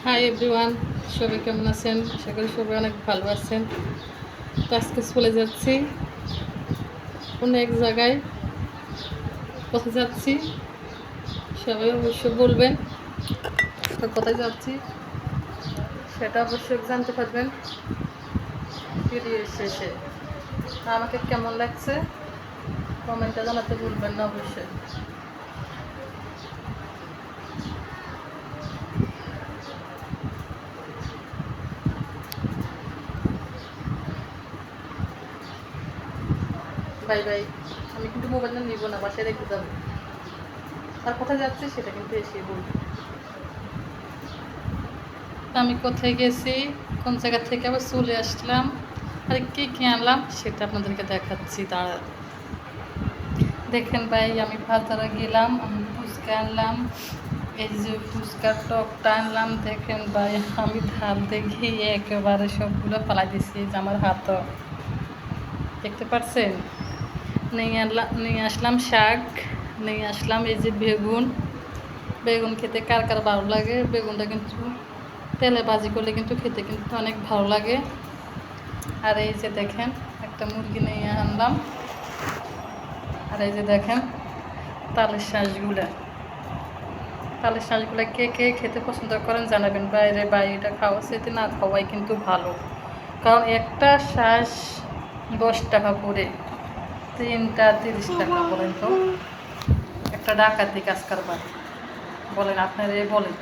Hi everyone, সবাই কেমন আছেন? আশা করি সবাই অনেক ভালো আছেন। তো আজকে চলে যাচ্ছি অন্য এক জায়গায়। কোথায় যাচ্ছি সবাই অবশ্যই বলবেন। তো কোথায় যাচ্ছি সেটা অবশ্যই জানতে পারবেন ভিডিওর শেষে। আমাকে কেমন লাগছে কমেন্টে জানাতে ভুলবেন না অবশ্যই। Bye bye. আমি কিন্তু মোবাইলটা নিব না, বাসায় রেখে যাবো। আর কোথায় যাচ্ছি সেটা কিন্তু এসে বলবো। আমি কোথায় গেছি, কোন জায়গা থেকে আবার চলে আসলাম, আর কী কী আনলাম সেটা আপনাদেরকে দেখাচ্ছি। তারা দেখেন ভাই, আমি বাজারে গেলাম, আমি ফুচকা আনলাম। এই যে ফুচকার টকটা আনলাম। দেখেন ভাই, আমি ধার দেখি একেবারে সবগুলো ফেলাই দিছি। যে আমার হাতও দেখতে পাচ্ছেন। নিয়ে আসলাম শাক, নিয়ে আসলাম এই যে বেগুন। বেগুন খেতে কার কার ভালো লাগে। বেগুনটা কিন্তু তেলে ভাজি করলে কিন্তু খেতে কিন্তু অনেক ভালো লাগে। আর এই যে দেখেন, একটা মুরগি নিয়ে আনলাম। আর এই যে দেখেন তালের শাঁসগুলো। তালের শাঁসগুলো কে কে খেতে পছন্দ করেন জানাবেন। বাইরেটা খাওয়া সেটি না খাওয়াই কিন্তু ভালো, কারণ একটা শাঁস 10 টাকা করে, 3টা 30 টাকা। বলেন তো, একটা ডাকাতি কাজ কারবার। বলেন আপনারা বলেন।